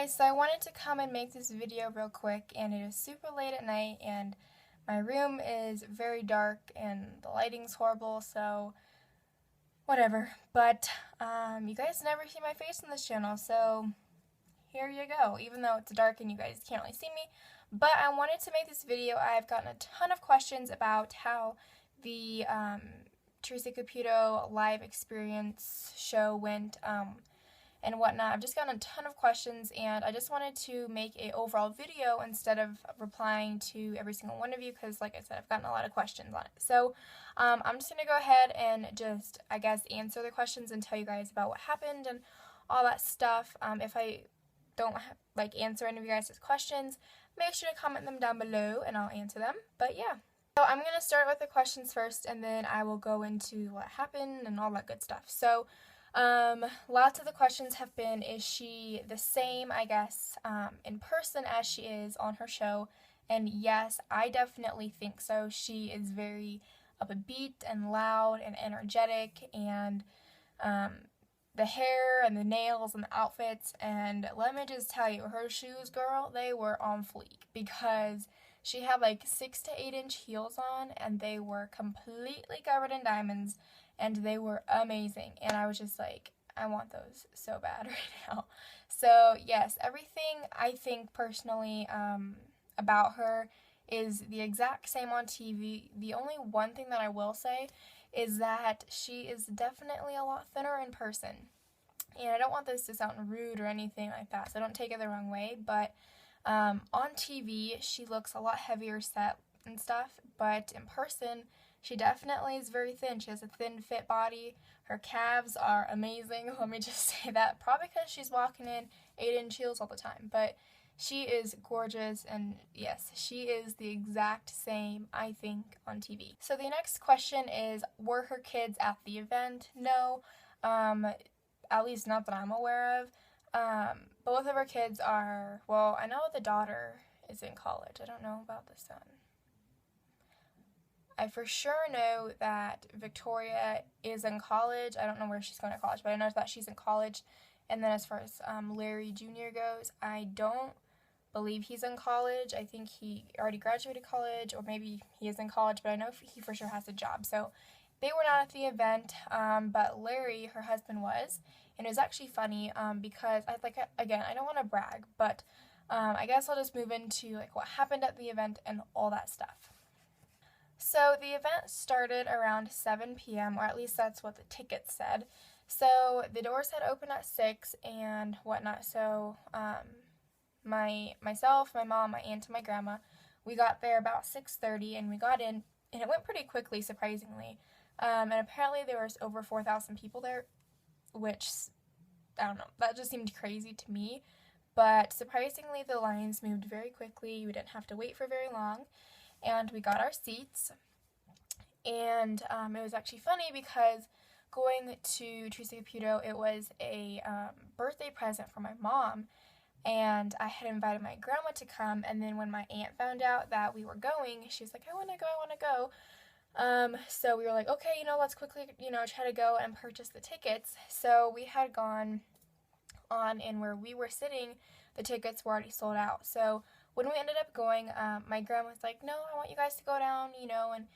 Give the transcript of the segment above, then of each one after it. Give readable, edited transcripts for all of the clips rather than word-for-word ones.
guys, so I wanted to come and make this video real quick, and it is super late at night and my room is very dark and the lighting's horrible, so whatever. But you guys never see my face on this channel, so here you go, even though it's dark and you guys can't really see me. But I wanted to make this video. I've gotten a ton of questions about how the Theresa Caputo live experience show went, and whatnot. I've just gotten a ton of questions, and I just wanted to make a overall video instead of replying to every single one of you, because like I said, I've gotten a lot of questions on it. So I'm just gonna go ahead and just, I guess, answer the questions and tell you guys about what happened and all that stuff. If I don't answer any of you guys' questions, make sure to comment them down below and I'll answer them. But yeah. So I'm going to start with the questions first, and then I will go into what happened and all that good stuff. So lots of the questions have been, is she the same, I guess, in person as she is on her show? And yes, I definitely think so. She is very upbeat and loud and energetic, and the hair and the nails and the outfits, and let me just tell you, her shoes, girl, they were on fleek, because she had like 6 to 8 inch heels on, and they were completely covered in diamonds, and they were amazing, and I was just like, I want those so bad right now. So yes, everything I think personally about her is the exact same on TV. The only one thing that I will say is that she is definitely a lot thinner in person, and I don't want this to sound rude or anything like that, so don't take it the wrong way, but on TV, she looks a lot heavier set and stuff, but in person, she definitely is very thin. She has a thin, fit body. Her calves are amazing, let me just say that. Probably because she's walking in 8 inch heels all the time, but she is gorgeous, and yes, she is the exact same, I think, on TV. So the next question is, were her kids at the event? No, at least not that I'm aware of. Both of her kids are, well, I know the daughter is in college. I don't know about the son. I for sure know that Victoria is in college. I don't know where she's going to college, but I know that she's in college. And then as far as Larry Jr. goes, I don't believe he's in college. I think he already graduated college, or maybe he is in college, but I know he for sure has a job. So they were not at the event, but Larry, her husband, was. And it was actually funny because, again, I don't want to brag, but I guess I'll just move into what happened at the event and all that stuff. So the event started around 7 p.m., or at least that's what the tickets said. So the doors had opened at 6 and whatnot. So myself, my mom, my aunt, and my grandma, we got there about 6:30, and we got in, and it went pretty quickly, surprisingly. And apparently there was over 4,000 people there, which, I don't know, that just seemed crazy to me. But surprisingly, the lines moved very quickly. We didn't have to wait for very long, and we got our seats. And it was actually funny because going to Theresa Caputo, it was a birthday present for my mom, and I had invited my grandma to come, and then when my aunt found out that we were going, she was like, I want to go. So we were like, okay, let's quickly, try to go and purchase the tickets. So we had gone on, and where we were sitting, the tickets were already sold out. So when we ended up going, my grandma was like, no, I want you guys to go down, and,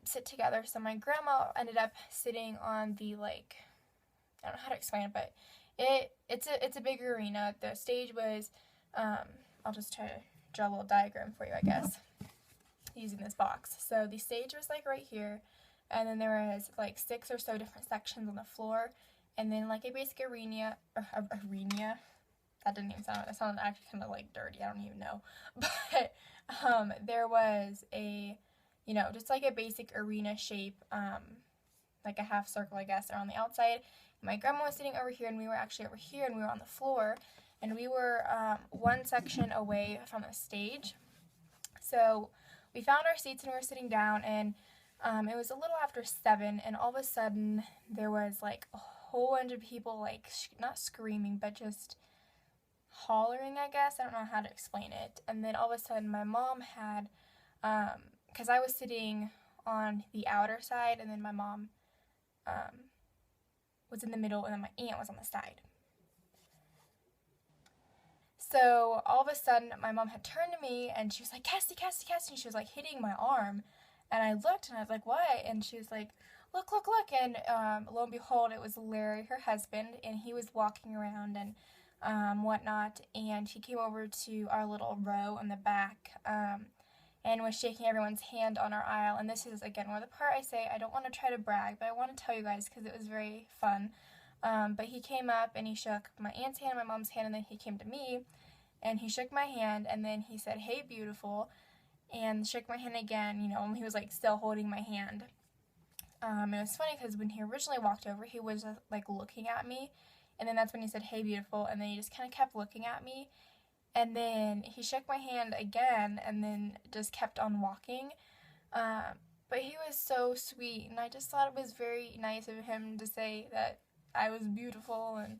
sit together. So my grandma ended up sitting on the, I don't know how to explain it, but it's a big arena. The stage was, I'll just try to draw a little diagram for you, I guess, using this box. So the stage was right here, and then there was 6 or so different sections on the floor, and then a basic arena. That didn't even sound, it sounded actually kind of dirty, I don't even know. But there was a, just a basic arena shape, a half circle, I guess, around the outside. My grandma was sitting over here, and we were actually over here, and we were on the floor, and we were one section away from the stage. So we found our seats, and we were sitting down, and it was a little after 7, and all of a sudden there was a whole bunch of people not screaming, but just hollering, I guess. I don't know how to explain it. And then all of a sudden my mom had, because I was sitting on the outer side, and then my mom was in the middle, and then my aunt was on the side. So all of a sudden, my mom had turned to me and she was like, Cassie, Cassie, Cassie. And she was like hitting my arm. And I looked and I was like, what? And she was like, look, look, look. And lo and behold, it was Larry, her husband. And he was walking around and whatnot. And he came over to our little row in the back and was shaking everyone's hand on our aisle. And this is, again, where the part I say I don't want to try to brag, but I want to tell you guys because it was very fun. But he came up and he shook my aunt's hand and my mom's hand, and then he came to me and he shook my hand, and then he said, hey, beautiful, and shook my hand again, you know, and he was like still holding my hand. It was funny because when he originally walked over, he was like looking at me, and then that's when he said, hey, beautiful, and then he just kind of kept looking at me, and then he shook my hand again, and then just kept on walking. But he was so sweet, and I just thought it was very nice of him to say that I was beautiful, and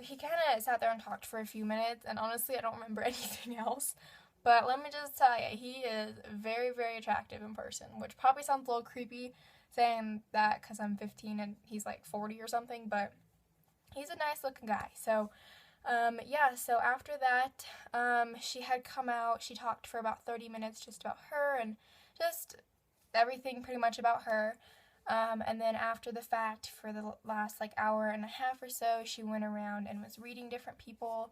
he kind of sat there and talked for a few minutes, and honestly, I don't remember anything else. But let me just tell you, he is very, very attractive in person, which probably sounds a little creepy saying that because I'm 15 and he's like 40 or something, but he's a nice looking guy. So, yeah, so after that, she had come out, she talked for about 30 minutes just about her and just everything pretty much about her. And then after the fact, for the last like hour and a half or so, she went around and was reading different people.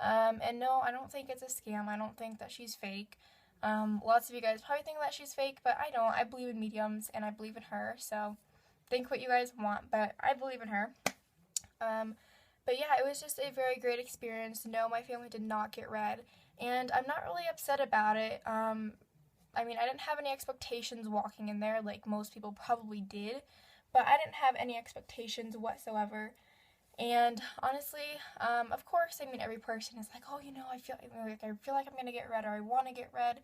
And no, I don't think it's a scam. I don't think that she's fake. Lots of you guys probably think that she's fake, but I don't. I believe in mediums, and I believe in her, so think what you guys want, but I believe in her. But yeah, it was just a very great experience. No, my family did not get read, and I'm not really upset about it. I mean, I didn't have any expectations walking in there like most people probably did, but I didn't have any expectations whatsoever. And honestly, of course, I mean, every person is like, oh, you know, I feel like I'm gonna get read, or I want to get read.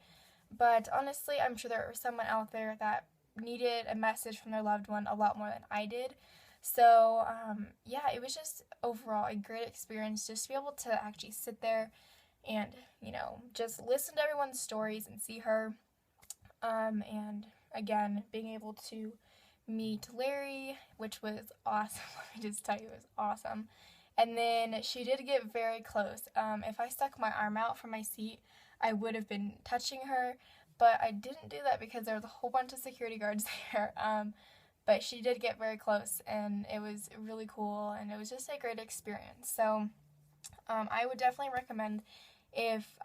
But honestly, I'm sure there was someone out there that needed a message from their loved one a lot more than I did. So, yeah, it was just overall a great experience just to be able to actually sit there and, you know, just listen to everyone's stories and see her. And again, being able to meet Larry, which was awesome. Let me just tell you, it was awesome. And then she did get very close. If I stuck my arm out from my seat, I would have been touching her, but I didn't do that because there was a whole bunch of security guards there. But she did get very close, and it was really cool, and it was just a great experience. So I would definitely recommend, if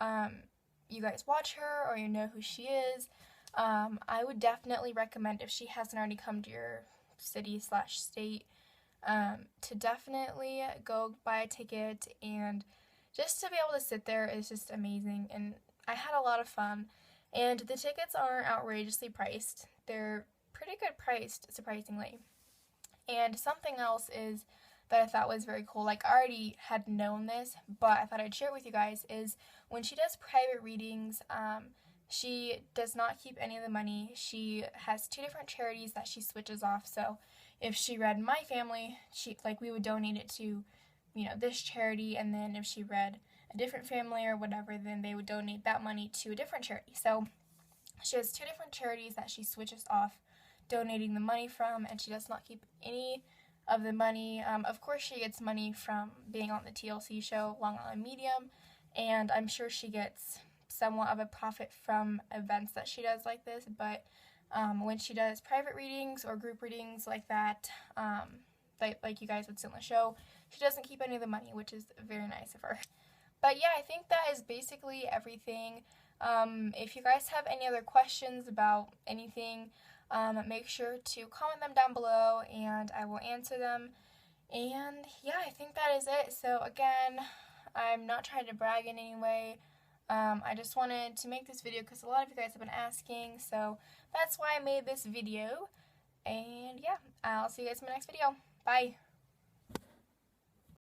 you guys watch her or you know who she is, I would definitely recommend, if she hasn't already come to your city/state, to definitely go buy a ticket, and just to be able to sit there is just amazing, and I had a lot of fun. And the tickets aren't outrageously priced. They're pretty good priced, surprisingly. And something else is that I thought was very cool, like I already had known this, but I thought I'd share it with you guys, is when she does private readings, she does not keep any of the money. She has 2 different charities that she switches off. So if she read my family, we would donate it to, you know, this charity, and then if she read a different family or whatever, then they would donate that money to a different charity. So she has 2 different charities that she switches off donating the money from, and she does not keep any of the money. Of course, she gets money from being on the TLC show, Long Island Medium, and I'm sure she gets somewhat of a profit from events that she does like this, but when she does private readings or group readings like that, like you guys would see on the show, she doesn't keep any of the money, which is very nice of her. But yeah, I think that is basically everything. If you guys have any other questions about anything, make sure to comment them down below and I will answer them. And yeah, I think that is it. So again, I'm not trying to brag in any way. I just wanted to make this video because a lot of you guys have been asking, so that's why I made this video. And yeah, I'll see you guys in my next video. Bye!